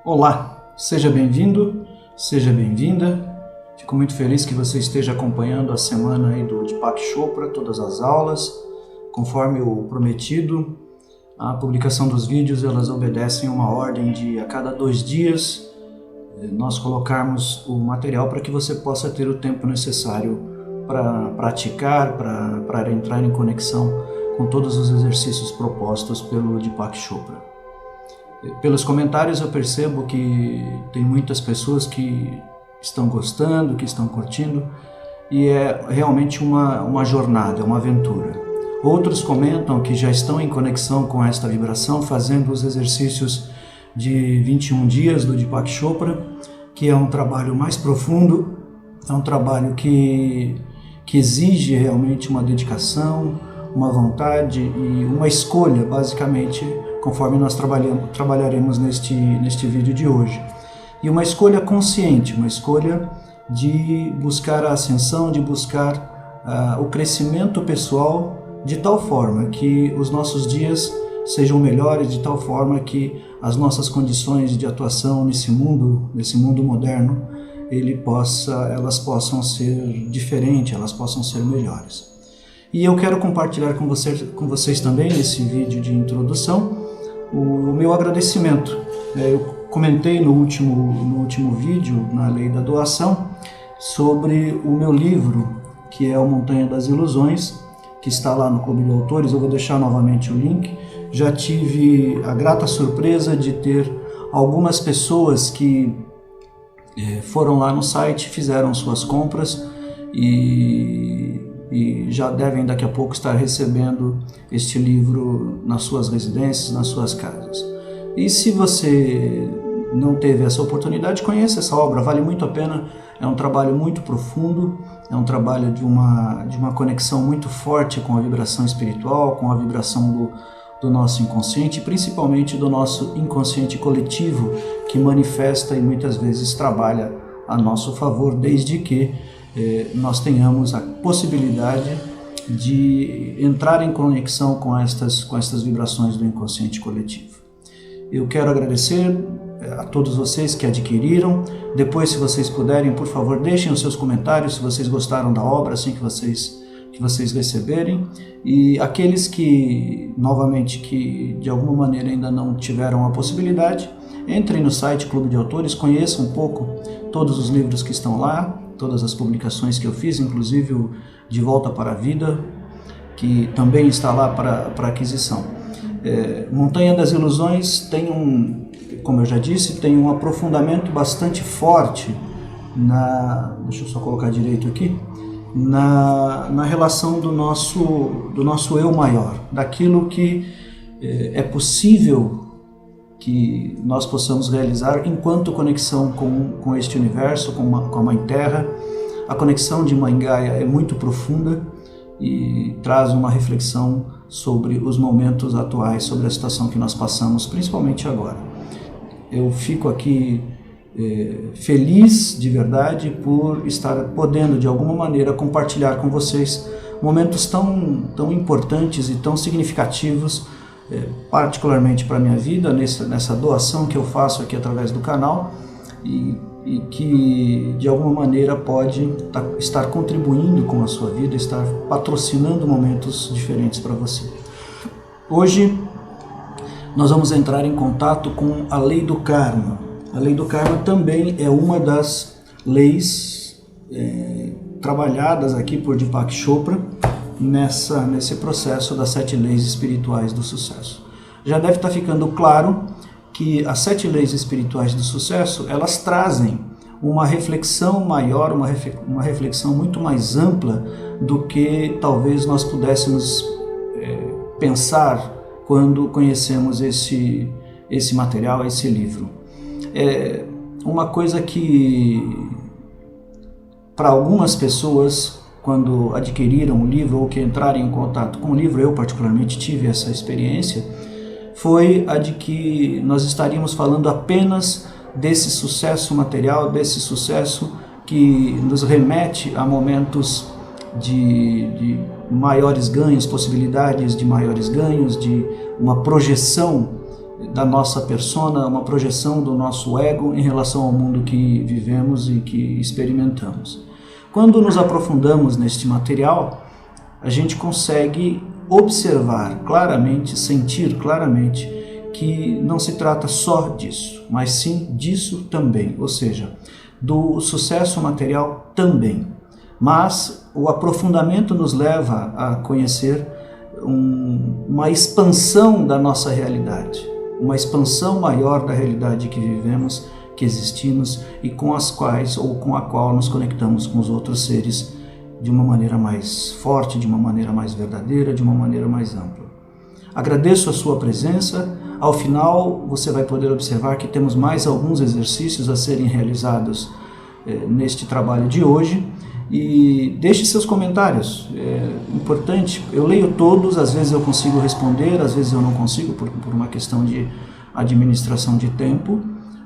Olá, seja bem-vindo, seja bem-vinda. Fico muito feliz que você esteja acompanhando a semana aí do Deepak Chopra, todas as aulas. Conforme o prometido, a publicação dos vídeos, elas obedecem uma ordem de a cada 2 dias nós colocarmos o material para que você possa ter o tempo necessário para praticar, para entrar em conexão com todos os exercícios propostos pelo Deepak Chopra. Pelos comentários eu percebo que tem muitas pessoas que estão gostando, que estão curtindo, e é realmente uma jornada, uma aventura. Outros comentam que já estão em conexão com esta vibração, fazendo os exercícios de 21 dias do Deepak Chopra, que é um trabalho mais profundo, é um trabalho que exige realmente uma dedicação, uma vontade e uma escolha, basicamente, conforme nós trabalharemos neste vídeo de hoje. E uma escolha consciente, uma escolha de buscar a ascensão, de buscar o crescimento pessoal de tal forma que os nossos dias sejam melhores, de tal forma que as nossas condições de atuação nesse mundo moderno, elas possam ser diferentes, elas possam ser melhores. E eu quero compartilhar com vocês também, nesse vídeo de introdução, o meu agradecimento. Eu comentei no último vídeo, na Lei da Doação, sobre o meu livro, que é o Montanha das Ilusões, que está lá no Clube de Autores. Eu vou deixar novamente o link. Já tive a grata surpresa de ter algumas pessoas que foram lá no site, fizeram suas compras e já devem daqui a pouco estar recebendo este livro nas suas residências, nas suas casas. E se você não teve essa oportunidade, conheça essa obra, vale muito a pena. É um trabalho muito profundo, é um trabalho de uma conexão muito forte com a vibração espiritual, com a vibração do nosso inconsciente, principalmente do nosso inconsciente coletivo, que manifesta e muitas vezes trabalha a nosso favor, desde que nós tenhamos a possibilidade de entrar em conexão com estas vibrações do inconsciente coletivo. Eu quero agradecer a todos vocês que adquiriram. Depois, se vocês puderem, por favor, deixem os seus comentários se vocês gostaram da obra, assim que vocês receberem. E aqueles que, novamente, que de alguma maneira ainda não tiveram a possibilidade, entrem no site Clube de Autores, conheçam um pouco todos os livros que estão lá, todas as publicações que eu fiz, inclusive o De Volta para a Vida, que também está lá para aquisição. Montanha das Ilusões tem como eu já disse, tem um aprofundamento bastante forte deixa eu só colocar direito aqui, na relação do nosso eu maior, daquilo que é possível que nós possamos realizar enquanto conexão com este universo, com a Mãe Terra. A conexão de Mãe Gaia é muito profunda e traz uma reflexão sobre os momentos atuais, sobre a situação que nós passamos, principalmente agora. Eu fico aqui feliz de verdade por estar podendo de alguma maneira compartilhar com vocês momentos tão importantes e tão significativos, particularmente para a minha vida, nessa doação que eu faço aqui através do canal e que de alguma maneira pode estar contribuindo com a sua vida, estar patrocinando momentos diferentes para você. Hoje nós vamos entrar em contato com a Lei do Karma. A Lei do Karma também é uma das leis trabalhadas aqui por Deepak Chopra nesse processo das 7 leis espirituais do sucesso. Já deve estar ficando claro que as 7 leis espirituais do sucesso, elas trazem uma reflexão maior, uma reflexão muito mais ampla do que talvez nós pudéssemos pensar quando conhecemos esse material, esse livro. É uma coisa que, para algumas pessoas, quando adquiriram o livro ou que entrarem em contato com o livro, eu particularmente tive essa experiência, foi a de que nós estaríamos falando apenas desse sucesso material, desse sucesso que nos remete a momentos de maiores ganhos, possibilidades de maiores ganhos, de uma projeção da nossa persona, uma projeção do nosso ego em relação ao mundo que vivemos e que experimentamos. Quando nos aprofundamos neste material, a gente consegue observar claramente, sentir claramente que não se trata só disso, mas sim disso também, ou seja, do sucesso material também. Mas o aprofundamento nos leva a conhecer uma expansão da nossa realidade, uma expansão maior da realidade que vivemos, que existimos e com as quais ou com a qual nos conectamos com os outros seres de uma maneira mais forte, de uma maneira mais verdadeira, de uma maneira mais ampla. Agradeço a sua presença. Ao final, você vai poder observar que temos mais alguns exercícios a serem realizados neste trabalho de hoje. E deixe seus comentários, é importante. Eu leio todos, às vezes eu consigo responder, às vezes eu não consigo por uma questão de administração de tempo,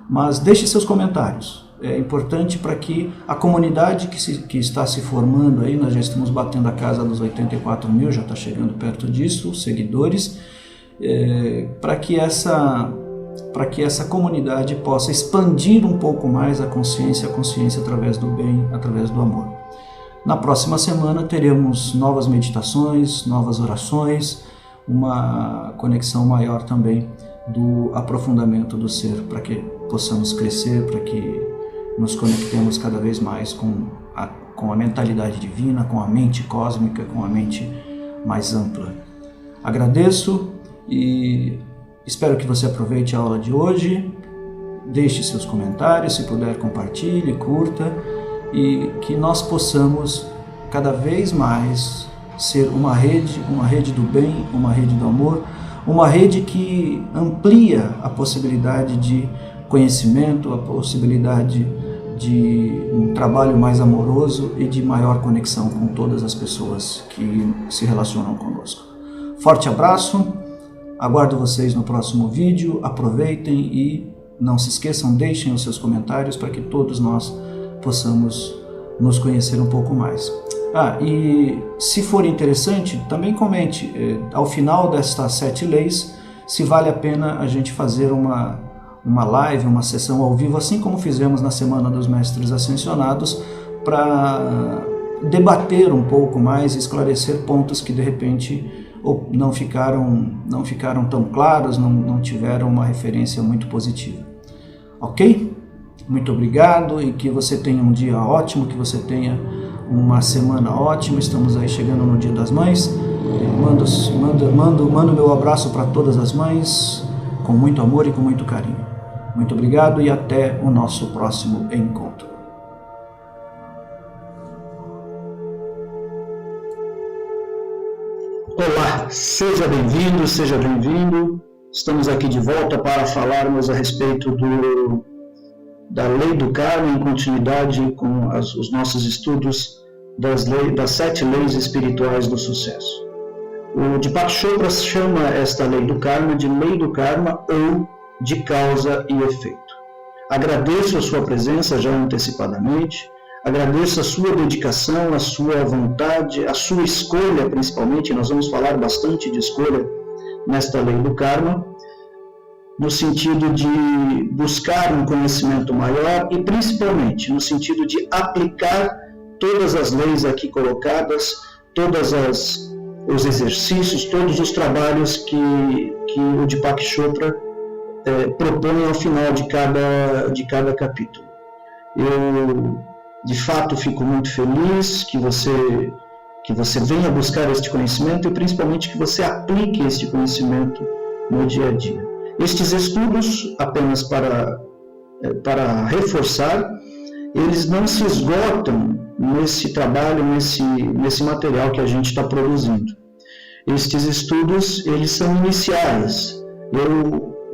mas deixe seus comentários. É importante para que a comunidade que está se formando aí, nós já estamos batendo a casa dos 84 mil, já está chegando perto disso, seguidores, para que essa comunidade possa expandir um pouco mais a consciência através do bem, através do amor. Na próxima semana teremos novas meditações, novas orações, uma conexão maior também do aprofundamento do ser, para que possamos crescer, para que nos conectemos cada vez mais com a mentalidade divina, com a mente cósmica, com a mente mais ampla. Agradeço e espero que você aproveite a aula de hoje, deixe seus comentários, se puder compartilhe, curta, e que nós possamos cada vez mais ser uma rede do bem, uma rede do amor, uma rede que amplia a possibilidade de conhecimento, a possibilidade de um trabalho mais amoroso e de maior conexão com todas as pessoas que se relacionam conosco. Forte abraço, aguardo vocês no próximo vídeo, aproveitem e não se esqueçam, deixem os seus comentários para que todos nós possamos nos conhecer um pouco mais. E se for interessante, também comente ao final destas 7 leis, se vale a pena a gente fazer uma live, uma sessão ao vivo, assim como fizemos na Semana dos Mestres Ascensionados, para debater um pouco mais, esclarecer pontos que de repente não ficaram tão claros, não tiveram uma referência muito positiva. Ok? Muito obrigado e que você tenha um dia ótimo, que você tenha uma semana ótima. Estamos aí chegando no Dia das Mães. Mando meu abraço para todas as mães, com muito amor e com muito carinho. Muito obrigado e até o nosso próximo encontro. Olá, seja bem-vindo, seja bem-vindo. Estamos aqui de volta para falarmos a respeito da lei do karma, em continuidade com os nossos estudos das 7 leis espirituais do sucesso. O Deepak Chopra chama esta lei do karma de lei do karma ou de causa e efeito. Agradeço a sua presença já antecipadamente, agradeço a sua dedicação, a sua vontade, a sua escolha principalmente. Nós vamos falar bastante de escolha nesta lei do karma, no sentido de buscar um conhecimento maior e principalmente no sentido de aplicar todas as leis aqui colocadas, todos os exercícios, todos os trabalhos que o Deepak Chopra propõe ao final de cada capítulo. Eu, de fato, fico muito feliz que você venha buscar este conhecimento e principalmente que você aplique este conhecimento no dia a dia. Estes estudos, apenas para reforçar, eles não se esgotam nesse trabalho, nesse material que a gente está produzindo. Estes estudos, eles são iniciais.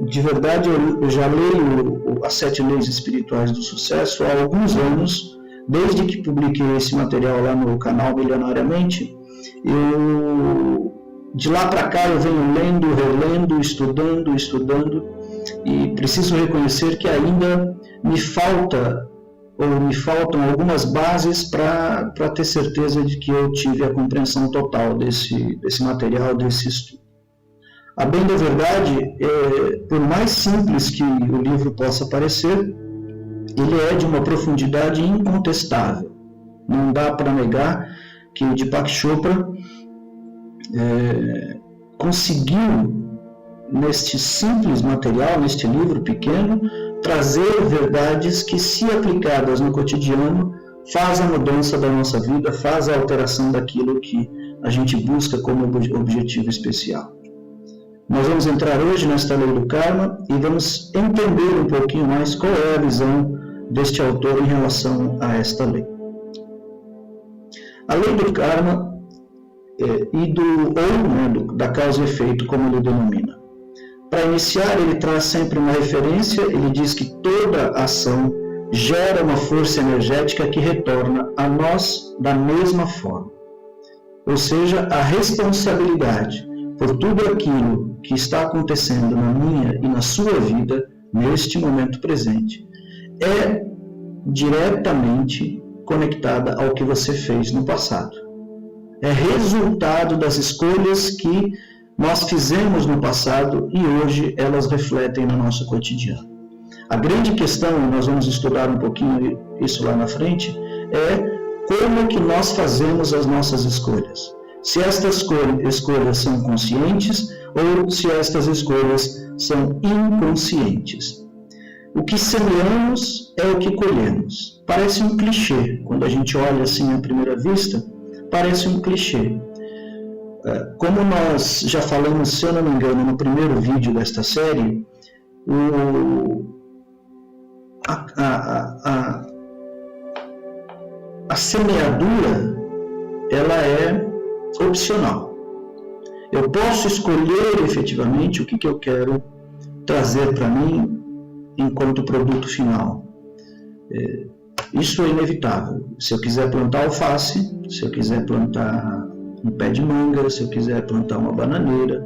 De verdade, eu já leio as 7 leis espirituais do sucesso há alguns anos, desde que publiquei esse material lá no canal Milionariamente. De lá para cá eu venho lendo, relendo, estudando, e preciso reconhecer que ainda me faltam algumas bases para ter certeza de que eu tive a compreensão total desse material, desse estudo. A bem da verdade, por mais simples que o livro possa parecer, ele é de uma profundidade incontestável. Não dá para negar que Deepak Chopra conseguiu, neste simples material, neste livro pequeno, trazer verdades que, se aplicadas no cotidiano, faz a mudança da nossa vida, faz a alteração daquilo que a gente busca como objetivo especial. Nós vamos entrar hoje nesta lei do karma e vamos entender um pouquinho mais qual é a visão deste autor em relação a esta lei. A lei do karma da causa e efeito, como ele denomina. Para iniciar, ele traz sempre uma referência, ele diz que toda ação gera uma força energética que retorna a nós da mesma forma. Ou seja, a responsabilidade por tudo aquilo que está acontecendo na minha e na sua vida, neste momento presente, é diretamente conectada ao que você fez no passado. É resultado das escolhas que nós fizemos no passado e hoje elas refletem no nosso cotidiano. A grande questão, nós vamos estudar um pouquinho isso lá na frente, é como que nós fazemos as nossas escolhas. Se estas escolhas são conscientes ou se estas escolhas são inconscientes. O que semeamos é o que colhemos. Parece um clichê. Quando a gente olha assim à primeira vista, parece um clichê. Como nós já falamos, se eu não me engano, no primeiro vídeo desta série, a semeadura, ela é opcional. Eu posso escolher efetivamente o que eu quero trazer para mim enquanto produto final. Isso é inevitável. Se eu quiser plantar alface, se eu quiser plantar um pé de manga, se eu quiser plantar uma bananeira,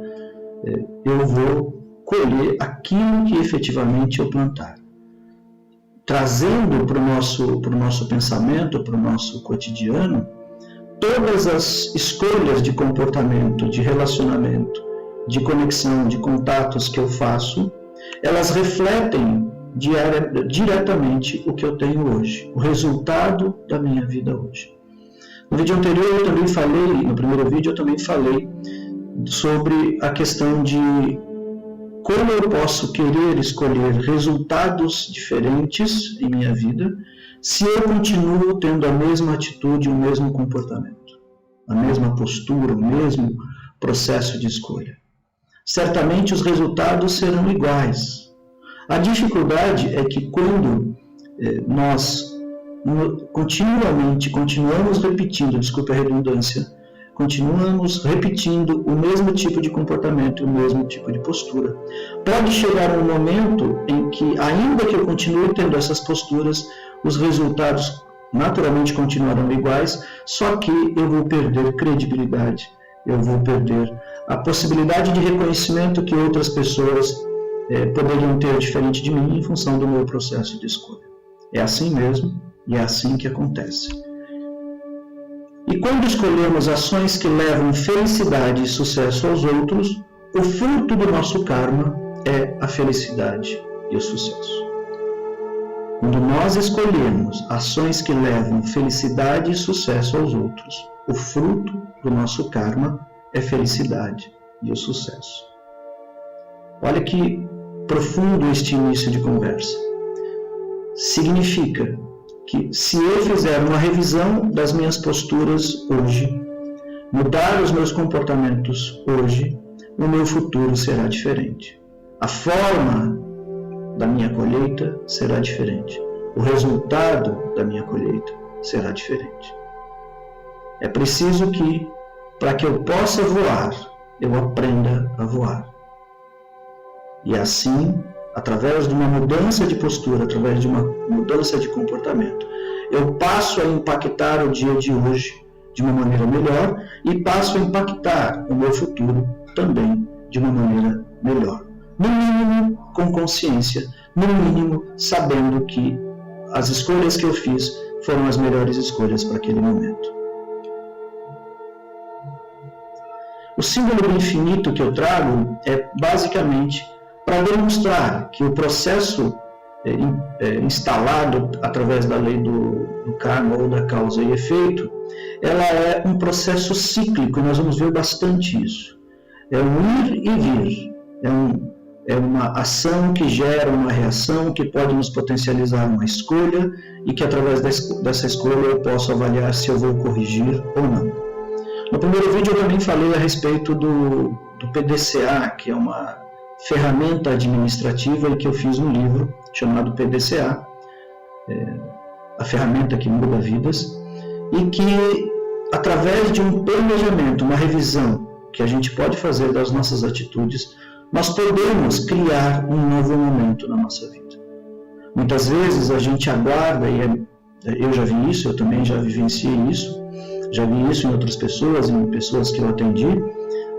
eu vou colher aquilo que efetivamente eu plantar. Trazendo para o nosso pensamento, para o nosso cotidiano, todas as escolhas de comportamento, de relacionamento, de conexão, de contatos que eu faço, elas refletem diretamente o que eu tenho hoje, o resultado da minha vida hoje. No vídeo anterior eu também falei, no primeiro vídeo eu também falei sobre a questão de como eu posso querer escolher resultados diferentes em minha vida se eu continuo tendo a mesma atitude, o mesmo comportamento, a mesma postura, o mesmo processo de escolha. Certamente os resultados serão iguais. A dificuldade é que quando nós continuamos repetindo, desculpe a redundância, continuamos repetindo o mesmo tipo de comportamento, o mesmo tipo de postura, pode chegar um momento em que, ainda que eu continue tendo essas posturas, os resultados naturalmente continuarão iguais, só que eu vou perder credibilidade, eu vou perder a possibilidade de reconhecimento que outras pessoas poderiam ter diferente de mim em função do meu processo de escolha. É assim mesmo e é assim que acontece. E quando escolhemos ações que levam felicidade e sucesso aos outros, o fruto do nosso karma é a felicidade e o sucesso. Quando nós escolhemos ações que levam felicidade e sucesso aos outros, o fruto do nosso karma é felicidade e o sucesso. Olha que profundo este início de conversa. Significa que se eu fizer uma revisão das minhas posturas hoje, mudar os meus comportamentos hoje, o meu futuro será diferente. A forma da minha colheita será diferente. O resultado da minha colheita será diferente. É preciso que, para que eu possa voar, eu aprenda a voar. E assim, através de uma mudança de postura, através de uma mudança de comportamento, eu passo a impactar o dia de hoje de uma maneira melhor e passo a impactar o meu futuro também de uma maneira melhor. No mínimo, com consciência, no mínimo, sabendo que as escolhas que eu fiz foram as melhores escolhas para aquele momento. O símbolo do infinito que eu trago é basicamente para demonstrar que o processo instalado através da lei do karma ou da causa e efeito, ela é um processo cíclico, e nós vamos ver bastante isso. É um ir e vir, é uma ação que gera uma reação que pode nos potencializar uma escolha e que através dessa escolha eu posso avaliar se eu vou corrigir ou não. No primeiro vídeo eu também falei a respeito do PDCA, que é uma ferramenta administrativa e que eu fiz um livro chamado PDCA, a ferramenta que muda vidas, e que através de um planejamento, uma revisão que a gente pode fazer das nossas atitudes, nós podemos criar um novo momento na nossa vida. Muitas vezes a gente aguarda, e eu já vi isso, eu também já vivenciei isso, já vi isso em outras pessoas, em pessoas que eu atendi.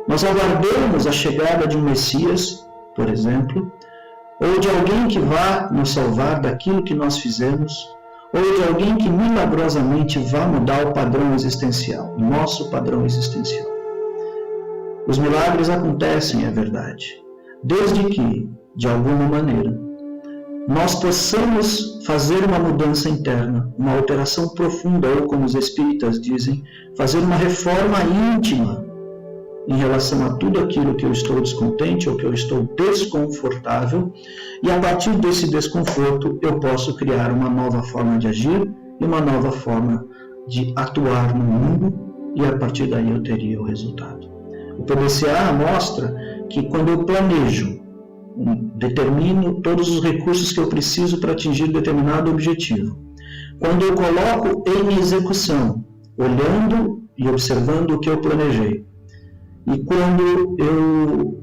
Nós aguardamos a chegada de um Messias, por exemplo, ou de alguém que vá nos salvar daquilo que nós fizemos, ou de alguém que milagrosamente vá mudar o padrão existencial, o nosso padrão existencial. Os milagres acontecem, é verdade, desde que, de alguma maneira, nós possamos fazer uma mudança interna, uma alteração profunda, ou como os espíritas dizem, fazer uma reforma íntima em relação a tudo aquilo que eu estou descontente ou que eu estou desconfortável, e a partir desse desconforto eu posso criar uma nova forma de agir e uma nova forma de atuar no mundo, e a partir daí eu teria o resultado. O PDCA mostra que quando eu planejo, determino todos os recursos que eu preciso para atingir determinado objetivo. Quando eu coloco em execução, olhando e observando o que eu planejei, e quando eu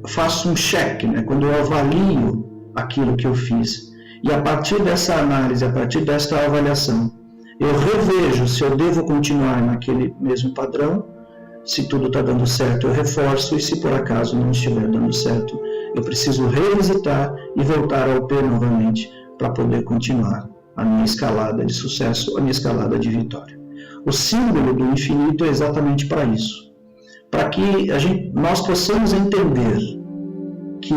faço um check, quando eu avalio aquilo que eu fiz, e a partir dessa análise, a partir desta avaliação, eu revejo se eu devo continuar naquele mesmo padrão. Se tudo está dando certo, eu reforço, e se por acaso não estiver dando certo, eu preciso revisitar e voltar ao P novamente para poder continuar a minha escalada de sucesso, a minha escalada de vitória. O símbolo do infinito é exatamente para isso, para que nós possamos entender que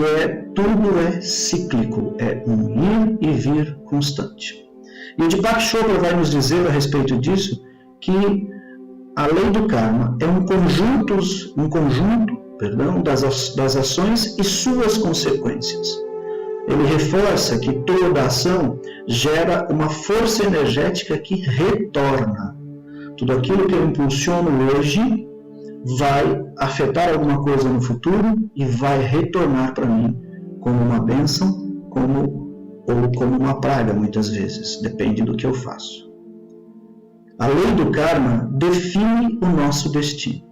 tudo é cíclico, é um ir e vir constante. E o Deepak Chopra vai nos dizer a respeito disso que a lei do karma é um conjunto das ações e suas consequências. Ele reforça que toda ação gera uma força energética que retorna. Tudo aquilo que eu impulsiono hoje vai afetar alguma coisa no futuro e vai retornar para mim como uma bênção, ou como uma praga, muitas vezes, depende do que eu faço. A lei do karma define o nosso destino.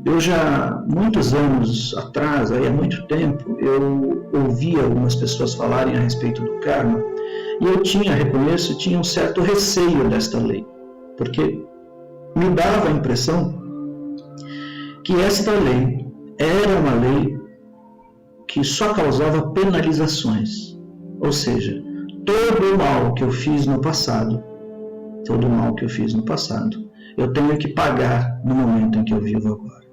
Eu já, muitos anos atrás, há muito tempo, eu ouvi algumas pessoas falarem a respeito do karma, e eu tinha um certo receio desta lei, porque me dava a impressão que esta lei era uma lei que só causava penalizações, ou seja, todo o mal que eu fiz no passado, eu tenho que pagar no momento em que eu vivo agora.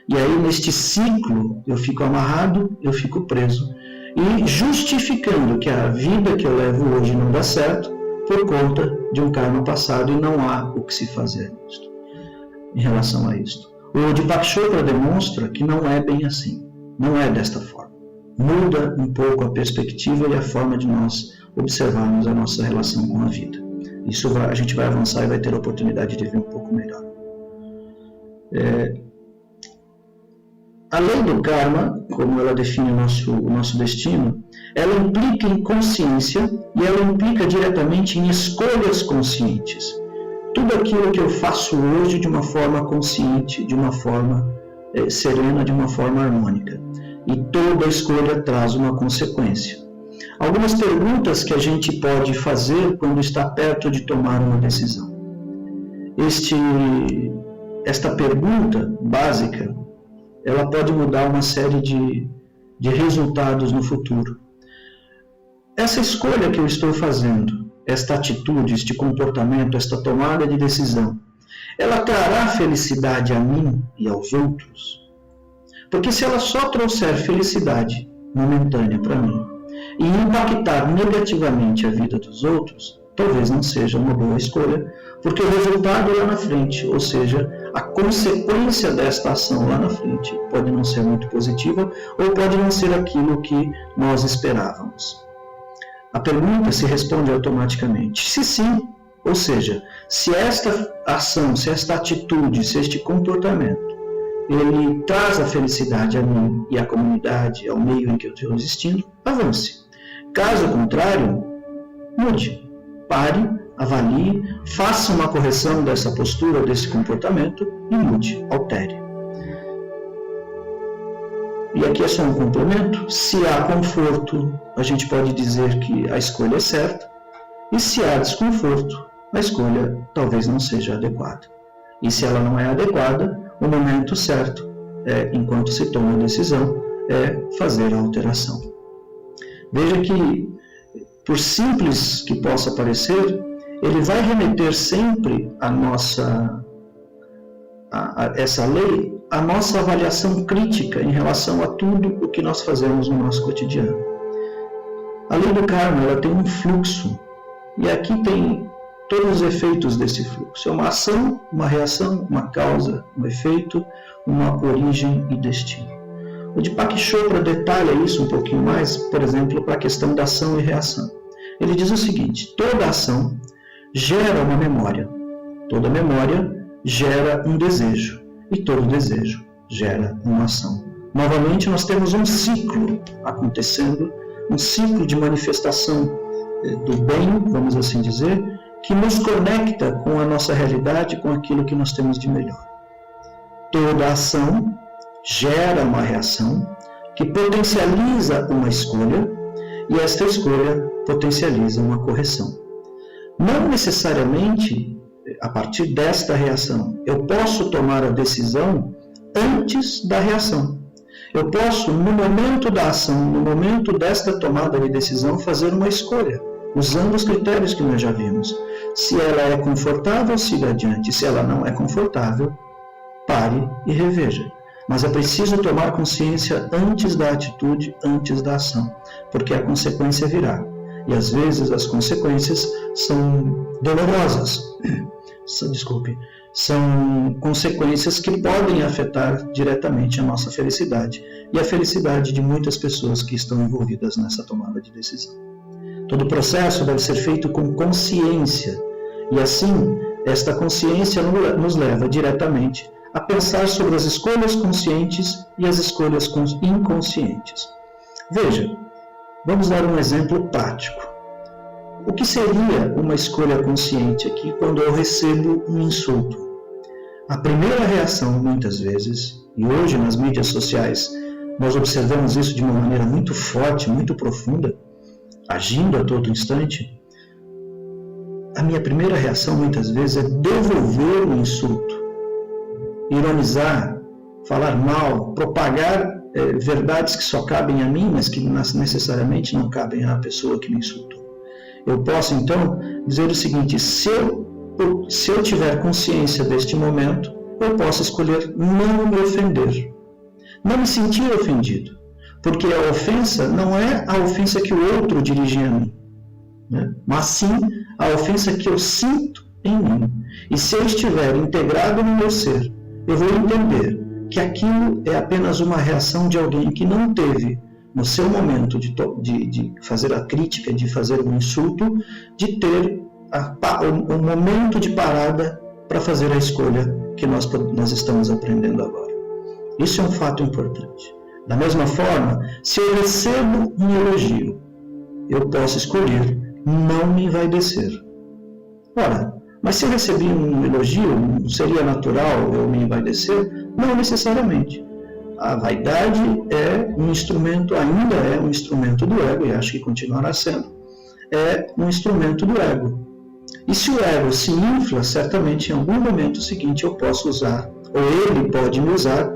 E aí, neste ciclo, eu fico amarrado, eu fico preso, e justificando que a vida que eu levo hoje não dá certo por conta de um karma passado, e não há o que se fazer em relação a isto. O Deepak Chopra demonstra que não é bem assim, não é desta forma. Muda um pouco a perspectiva e a forma de nós observarmos a nossa relação com a vida. Isso a gente vai avançar e vai ter a oportunidade de ver um pouco melhor. A lei do karma, como ela define o nosso destino, ela implica em consciência e ela implica diretamente em escolhas conscientes. Tudo aquilo que eu faço hoje de uma forma consciente, de uma forma serena, de uma forma harmônica. E toda escolha traz uma consequência. Algumas perguntas que a gente pode fazer quando está perto de tomar uma decisão. Esta pergunta básica, ela pode mudar uma série de resultados no futuro. Essa escolha que eu estou fazendo, esta atitude, este comportamento, esta tomada de decisão, ela trará felicidade a mim e aos outros? Porque se ela só trouxer felicidade momentânea para mim e impactar negativamente a vida dos outros, talvez não seja uma boa escolha, porque o resultado lá na frente, ou seja, a consequência desta ação lá na frente, pode não ser muito positiva ou pode não ser aquilo que nós esperávamos. A pergunta se responde automaticamente, se sim, ou seja, se esta ação, se esta atitude, se este comportamento, ele traz a felicidade a mim e à comunidade, ao meio em que eu estou existindo, avance. Caso contrário, mude, pare, avalie, faça uma correção dessa postura, desse comportamento e mude, altere. E aqui é só um complemento, se há conforto, a gente pode dizer que a escolha é certa, e se há desconforto, a escolha talvez não seja adequada. E se ela não é adequada, o momento certo, enquanto se toma a decisão, é fazer a alteração. Veja que, por simples que possa parecer, ele vai remeter sempre essa lei, a nossa avaliação crítica em relação a tudo o que nós fazemos no nosso cotidiano. A lei do karma, ela tem um fluxo, e aqui tem todos os efeitos desse fluxo. É uma ação, uma reação, uma causa, um efeito, uma origem e destino. O Deepak Chopra detalha isso um pouquinho mais, por exemplo, para a questão da ação e reação. Ele diz o seguinte, toda ação gera uma memória, toda memória gera um desejo, e todo desejo gera uma ação. Novamente, nós temos um ciclo acontecendo, um ciclo de manifestação do bem, vamos assim dizer, que nos conecta com a nossa realidade, com aquilo que nós temos de melhor. Toda ação gera uma reação que potencializa uma escolha e esta escolha potencializa uma correção. Não necessariamente, a partir desta reação, eu posso tomar a decisão antes da reação. Eu posso, no momento da ação, no momento desta tomada de decisão, fazer uma escolha, usando os critérios que nós já vimos. Se ela é confortável, siga adiante. Se ela não é confortável, pare e reveja. Mas é preciso tomar consciência antes da atitude, antes da ação, porque a consequência virá. E às vezes as consequências são dolorosas. São consequências que podem afetar diretamente a nossa felicidade e a felicidade de muitas pessoas que estão envolvidas nessa tomada de decisão. Todo o processo deve ser feito com consciência, e assim, esta consciência nos leva diretamente a pensar sobre as escolhas conscientes e as escolhas inconscientes. Veja, vamos dar um exemplo prático. O que seria uma escolha consciente aqui quando eu recebo um insulto? A primeira reação, muitas vezes, e hoje nas mídias sociais nós observamos isso de uma maneira muito forte, muito profunda, agindo a todo instante, a minha primeira reação muitas vezes é devolver o insulto, ironizar, falar mal, propagar verdades que só cabem a mim, mas que necessariamente não cabem à pessoa que me insultou. Eu posso então dizer o seguinte, se eu tiver consciência deste momento, eu posso escolher não me ofender, não me sentir ofendido. Porque a ofensa não é a ofensa que o outro dirige a mim, né? Mas sim a ofensa que eu sinto em mim. E se eu estiver integrado no meu ser, eu vou entender que aquilo é apenas uma reação de alguém que não teve, no seu momento de fazer a crítica, de fazer um insulto, de ter um momento de parada para fazer a escolha que nós estamos aprendendo agora. Isso é um fato importante. Da mesma forma, se eu recebo um elogio, eu posso escolher não me envaidecer. Ora, mas se eu recebi um elogio, seria natural eu me envaidecer? Não necessariamente. A vaidade é um instrumento, ainda é um instrumento do ego, e acho que continuará sendo, é um instrumento do ego. E se o ego se infla, certamente em algum momento seguinte eu posso usar, ou ele pode me usar,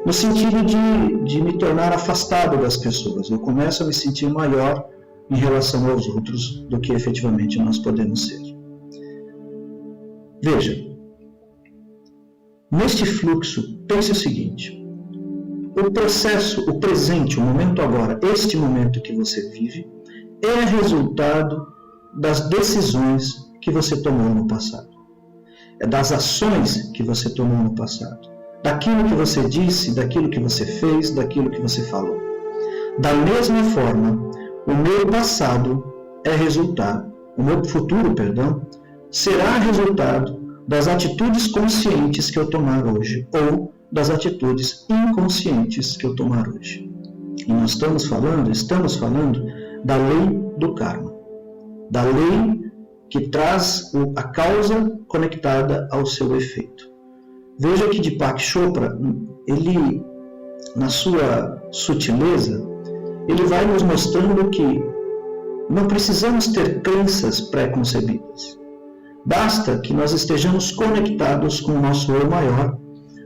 no sentido de me tornar afastado das pessoas. Eu começo a me sentir maior em relação aos outros do que efetivamente nós podemos ser. Veja, Neste fluxo, pense o seguinte: o processo, o presente, o momento agora, este momento que você vive, é resultado das decisões que você tomou no passado. É das ações que você tomou no passado. Daquilo que você disse, daquilo que você fez, daquilo que você falou. Da mesma forma, o meu passado é resultado, o meu futuro, será resultado das atitudes conscientes que eu tomar hoje, ou das atitudes inconscientes que eu tomar hoje. E nós estamos falando da lei do karma, da lei que traz a causa conectada ao seu efeito. Veja que Deepak Chopra, ele, na sua sutileza, ele vai nos mostrando que não precisamos ter crenças pré-concebidas. Basta que nós estejamos conectados com o nosso eu maior,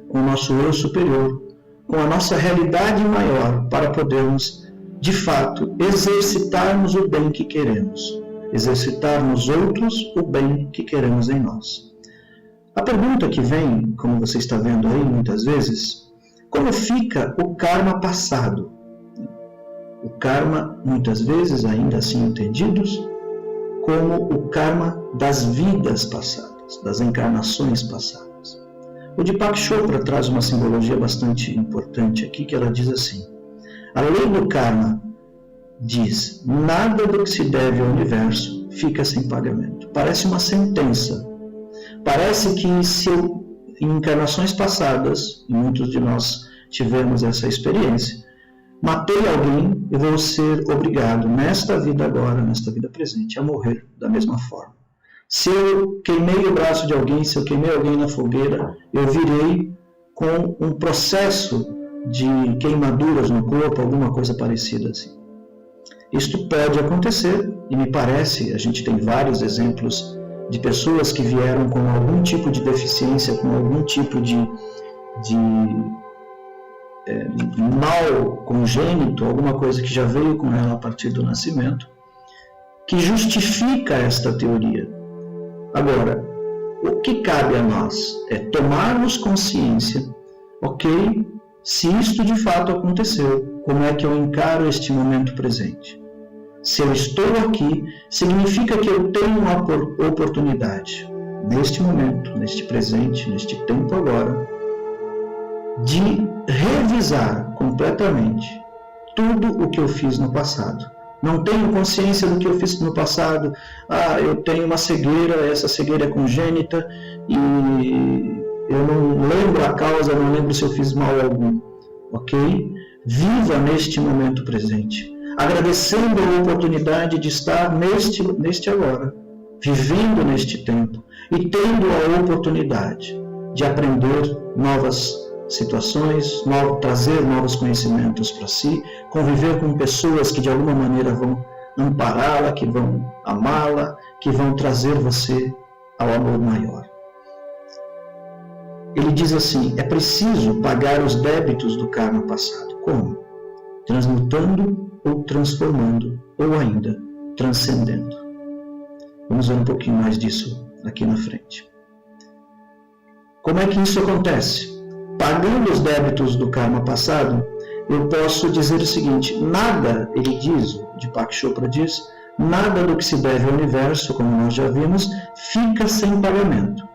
com o nosso eu superior, com a nossa realidade maior, para podermos, de fato, exercitarmos o bem que queremos, exercitar nos outros o bem que queremos em nós. A pergunta que vem, como você está vendo aí muitas vezes, como fica o karma passado? O karma, muitas vezes, ainda assim entendidos, como o karma das vidas passadas, das encarnações passadas. O Deepak Chopra traz uma simbologia bastante importante aqui, que ela diz assim: a lei do karma diz, nada do que se deve ao universo fica sem pagamento. Parece uma sentença. Parece que se eu, em encarnações passadas, e muitos de nós tivemos essa experiência, matei alguém, eu vou ser obrigado, nesta vida agora, nesta vida presente, a morrer da mesma forma. Se eu queimei o braço de alguém, se eu queimei alguém na fogueira, eu virei com um processo de queimaduras no corpo, alguma coisa parecida assim. Isto pode acontecer, e me parece, a gente tem vários exemplos de pessoas que vieram com algum tipo de deficiência, com algum tipo de mal congênito, alguma coisa que já veio com ela a partir do nascimento, que justifica esta teoria. Agora, o que cabe a nós é tomarmos consciência, ok, se isto de fato aconteceu, como é que eu encaro este momento presente? Se eu estou aqui, significa que eu tenho uma oportunidade, neste momento, neste presente, neste tempo agora, de revisar completamente tudo o que eu fiz no passado. Não tenho consciência do que eu fiz no passado. Eu tenho uma cegueira, essa cegueira é congênita e eu não lembro a causa, não lembro se eu fiz mal algum. Ok? Viva neste momento presente, agradecendo a oportunidade de estar neste agora, vivendo neste tempo e tendo a oportunidade de aprender novas situações, trazer novos conhecimentos para si, conviver com pessoas que de alguma maneira vão ampará-la, que vão amá-la, que vão trazer você ao amor maior. Ele diz assim: é preciso pagar os débitos do karma passado. Como? Transmutando ou transformando, ou ainda transcendendo. Vamos ver um pouquinho mais disso aqui na frente. Como é que isso acontece? Pagando os débitos do karma passado, eu posso dizer o seguinte: nada, ele diz, o Deepak Chopra diz, nada do que se deve ao universo, como nós já vimos, fica sem pagamento.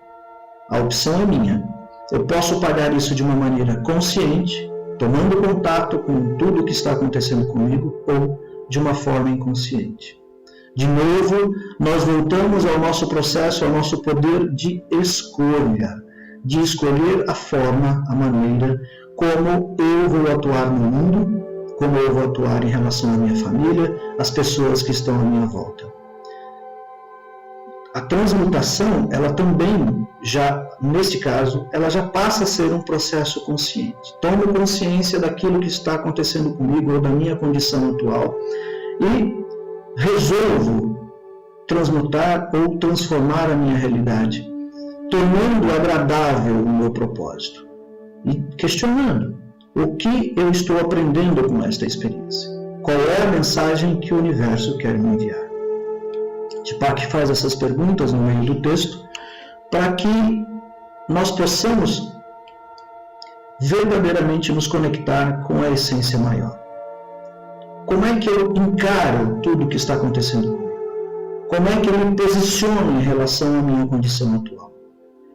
A opção é minha. Eu posso pagar isso de uma maneira consciente, tomando contato com tudo o que está acontecendo comigo, ou de uma forma inconsciente. De novo, nós voltamos ao nosso processo, ao nosso poder de escolha. De escolher a forma, a maneira como eu vou atuar no mundo, como eu vou atuar em relação à minha família, às pessoas que estão à minha volta. A transmutação, ela também, neste caso, ela já passa a ser um processo consciente. Tomo consciência daquilo que está acontecendo comigo ou da minha condição atual e resolvo transmutar ou transformar a minha realidade, tornando agradável o meu propósito e questionando o que eu estou aprendendo com esta experiência. Qual é a mensagem que o universo quer me enviar? Deepak faz essas perguntas no meio do texto para que nós possamos verdadeiramente nos conectar com a essência maior. Como é que eu encaro tudo o que está acontecendo comigo? Como é que eu me posiciono em relação à minha condição atual?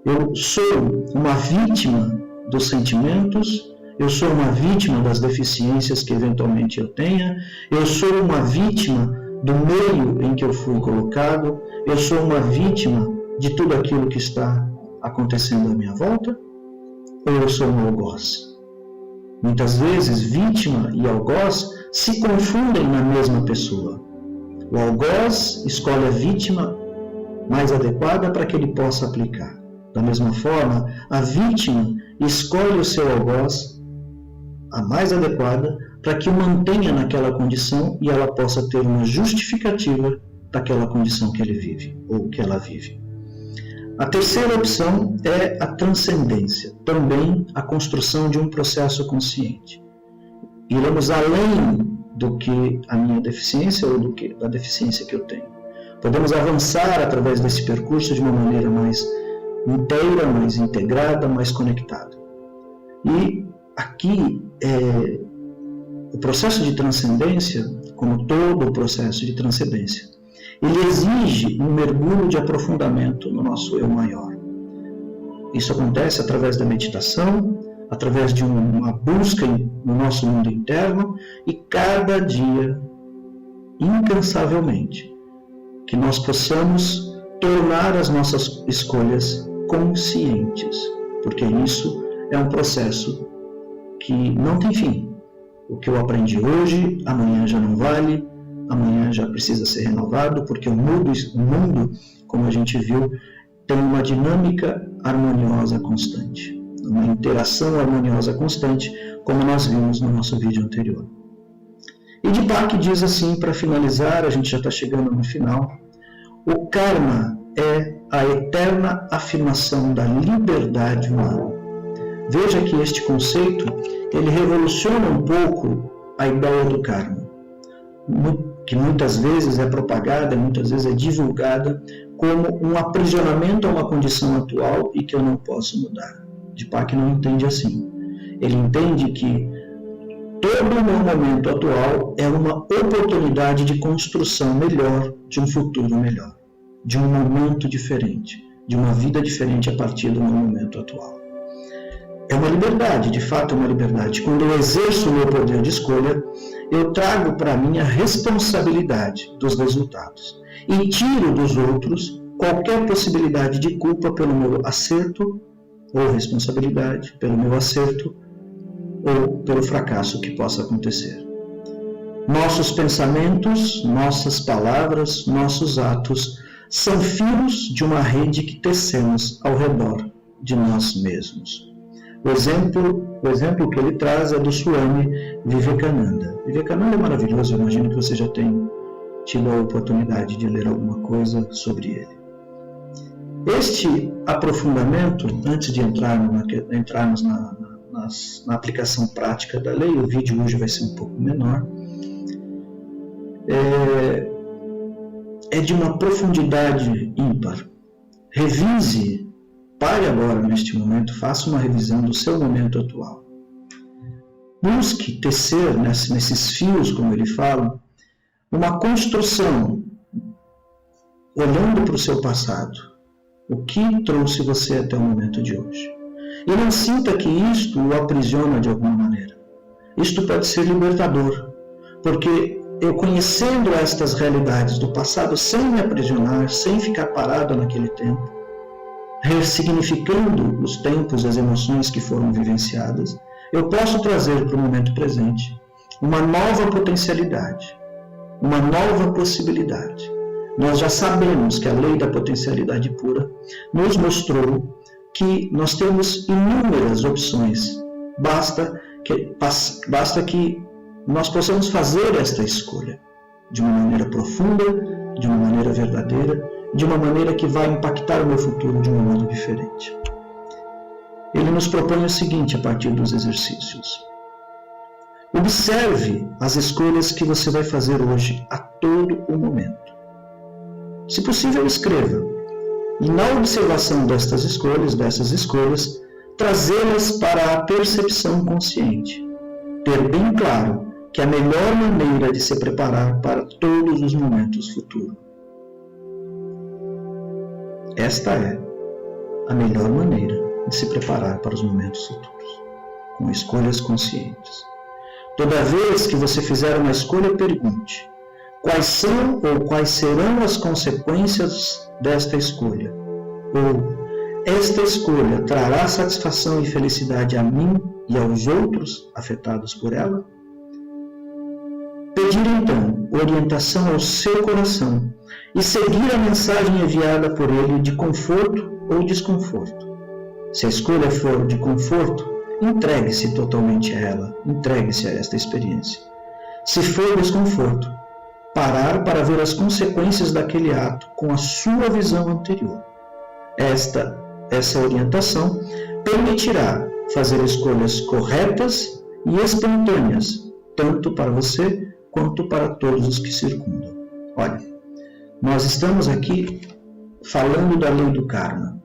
Eu sou uma vítima dos sentimentos, eu sou uma vítima das deficiências que eventualmente eu tenha, eu sou uma vítima do meio em que eu fui colocado, eu sou uma vítima de tudo aquilo que está acontecendo à minha volta, ou eu sou um algoz? Muitas vezes, vítima e algoz se confundem na mesma pessoa. O algoz escolhe a vítima mais adequada para que ele possa aplicar. Da mesma forma, a vítima escolhe o seu algoz, a mais adequada, para que o mantenha naquela condição e ela possa ter uma justificativa daquela condição que ele vive, ou que ela vive. A terceira opção é a transcendência, também a construção de um processo consciente. Iremos além do que a minha deficiência ou do que da deficiência que eu tenho. Podemos avançar através desse percurso de uma maneira mais inteira, mais integrada, mais conectada. E aqui, o processo de transcendência, como todo o processo de transcendência, ele exige um mergulho de aprofundamento no nosso eu maior. Isso acontece através da meditação, através de uma busca no nosso mundo interno e cada dia, incansavelmente, que nós possamos tornar as nossas escolhas conscientes, porque isso é um processo que não tem fim. O que eu aprendi hoje, amanhã já não vale, amanhã já precisa ser renovado, porque o mundo, como a gente viu, tem uma dinâmica harmoniosa constante, uma interação harmoniosa constante, como nós vimos no nosso vídeo anterior. E Deepak diz assim, para finalizar, a gente já está chegando no final, o karma é a eterna afirmação da liberdade humana. Veja que este conceito, ele revoluciona um pouco a ideia do karma, que muitas vezes é propagada, muitas vezes é divulgada como um aprisionamento a uma condição atual e que eu não posso mudar. Deepak não entende assim. Ele entende que todo o meu momento atual é uma oportunidade de construção melhor, de um futuro melhor, de um momento diferente, de uma vida diferente a partir do meu momento atual. É uma liberdade, de fato é uma liberdade. Quando eu exerço o meu poder de escolha, eu trago para mim a responsabilidade dos resultados e tiro dos outros qualquer possibilidade de culpa pelo meu acerto ou responsabilidade pelo meu acerto ou pelo fracasso que possa acontecer. Nossos pensamentos, nossas palavras, nossos atos são fios de uma rede que tecemos ao redor de nós mesmos. O exemplo que ele traz é do Swami Vivekananda. Vivekananda é maravilhoso, eu imagino que você já tenha tido a oportunidade de ler alguma coisa sobre ele. Este aprofundamento, antes de entrarmos na aplicação prática da lei, o vídeo hoje vai ser um pouco menor, é de uma profundidade ímpar. Revise, pare agora neste momento, faça uma revisão do seu momento atual. Busque tecer nesses fios, como ele fala, uma construção, olhando para o seu passado. O que trouxe você até o momento de hoje? E não sinta que isto o aprisiona de alguma maneira. Isto pode ser libertador, porque eu conhecendo estas realidades do passado sem me aprisionar, sem ficar parado naquele tempo, ressignificando os tempos, as emoções que foram vivenciadas, eu posso trazer para o momento presente uma nova potencialidade, uma nova possibilidade. Nós já sabemos que a lei da potencialidade pura nos mostrou que nós temos inúmeras opções. Basta que nós possamos fazer esta escolha de uma maneira profunda, de uma maneira verdadeira, de uma maneira que vai impactar o meu futuro de um modo diferente. Ele nos propõe o seguinte a partir dos exercícios. Observe as escolhas que você vai fazer hoje a todo o momento. Se possível, escreva. E na observação dessas escolhas, trazê-las para a percepção consciente. Ter bem claro que a melhor maneira de se preparar para todos os momentos futuros. Esta é a melhor maneira de se preparar para os momentos futuros, com escolhas conscientes. Toda vez que você fizer uma escolha, pergunte: quais são ou quais serão as consequências desta escolha? Ou esta escolha trará satisfação e felicidade a mim e aos outros afetados por ela? Pedir então orientação ao seu coração e seguir a mensagem enviada por ele de conforto ou desconforto. Se a escolha for de conforto, entregue-se totalmente a ela, entregue-se a esta experiência. Se for desconforto, parar para ver as consequências daquele ato com a sua visão anterior. Essa orientação permitirá fazer escolhas corretas e espontâneas, tanto para você quanto para todos os que circundam. Olha, nós estamos aqui falando da lei do karma.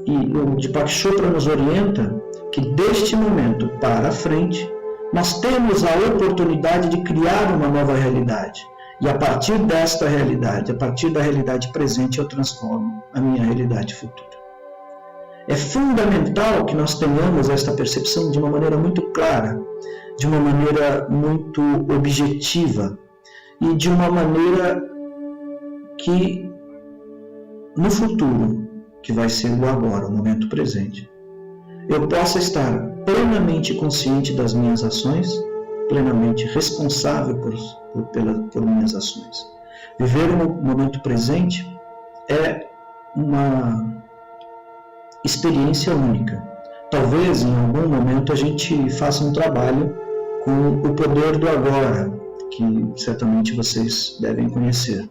E o Deepak Chopra nos orienta que deste momento para frente, nós temos a oportunidade de criar uma nova realidade. E a partir desta realidade, a partir da realidade presente, eu transformo a minha realidade futura. É fundamental que nós tenhamos esta percepção de uma maneira muito clara, de uma maneira muito objetiva e de uma maneira que no futuro, que vai ser o agora, o momento presente, eu possa estar plenamente consciente das minhas ações, plenamente responsável por minhas ações. Viver o momento presente é uma experiência única. Talvez em algum momento a gente faça um trabalho com o poder do agora, que certamente vocês devem conhecer,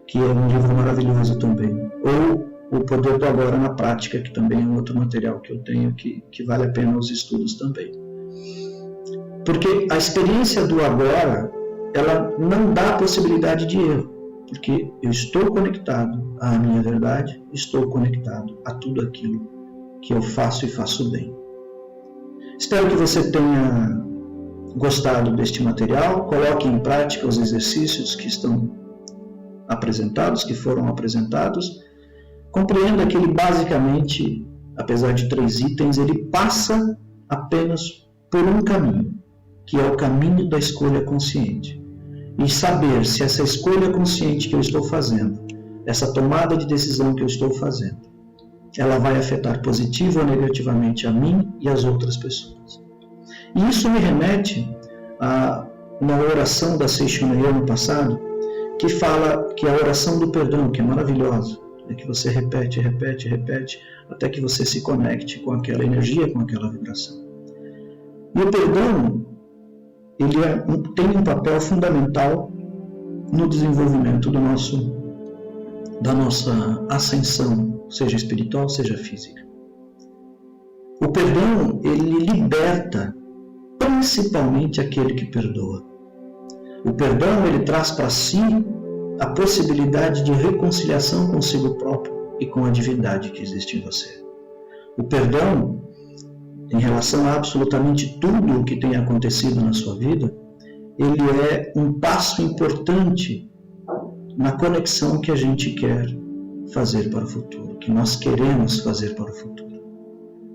que é um livro maravilhoso também. Ou o poder do agora na prática, que também é um outro material que eu tenho que vale a pena os estudos também. Porque a experiência do agora, ela não dá possibilidade de erro, porque eu estou conectado à minha verdade, estou conectado a tudo aquilo que eu faço e faço bem. Espero que você tenha gostado deste material, coloque em prática os exercícios que estão apresentados, que foram apresentados. Compreenda que ele basicamente, apesar de 3 itens, ele passa apenas por um caminho, que é o caminho da escolha consciente. E saber se essa escolha consciente que eu estou fazendo, essa tomada de decisão que eu estou fazendo, ela vai afetar positiva ou negativamente a mim e as outras pessoas. E isso me remete a uma oração da Seixonaia no passado, que fala que é a oração do perdão, que é maravilhosa. É que você repete, até que você se conecte com aquela energia, com aquela vibração. E o perdão, ele tem um papel fundamental no desenvolvimento da nossa ascensão, seja espiritual, seja física. O perdão, ele liberta principalmente aquele que perdoa. O perdão, ele traz para si a possibilidade de reconciliação consigo próprio e com a divindade que existe em você. O perdão, em relação a absolutamente tudo o que tem acontecido na sua vida, ele é um passo importante na conexão que a gente quer fazer para o futuro, que nós queremos fazer para o futuro.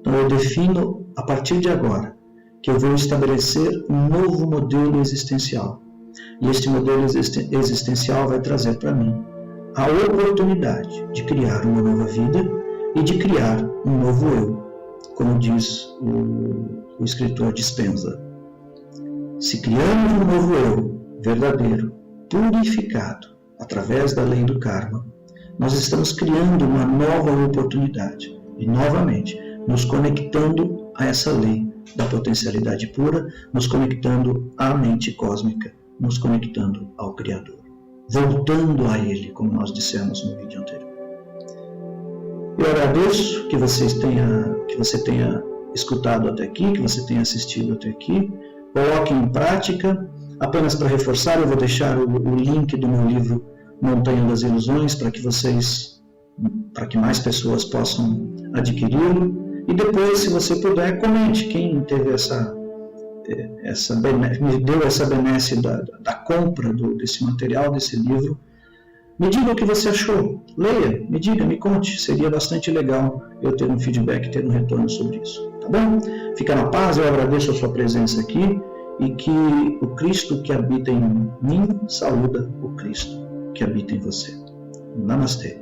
Então eu defino, a partir de agora, que eu vou estabelecer um novo modelo existencial. E este modelo existencial vai trazer para mim a oportunidade de criar uma nova vida e de criar um novo eu, como diz o escritor Dispenza. Se criamos um novo eu, verdadeiro, purificado, através da lei do karma, nós estamos criando uma nova oportunidade e, novamente, nos conectando a essa lei da potencialidade pura, nos conectando à mente cósmica, nos conectando ao Criador, voltando a Ele, como nós dissemos no vídeo anterior. Eu agradeço que você tenha escutado até aqui, que você tenha assistido até aqui. Coloque em prática. Apenas para reforçar, eu vou deixar o link do meu livro Montanha das Ilusões para que mais pessoas possam adquiri-lo. E depois, se você puder, comente quem teve me deu essa benesse da compra desse material, desse livro. Me diga o que você achou, leia, me diga, me conte, seria bastante legal eu ter um feedback, ter um retorno sobre isso, tá bom? Fica na paz, eu agradeço a sua presença aqui e que o Cristo que habita em mim saúda o Cristo que habita em você. Namastê.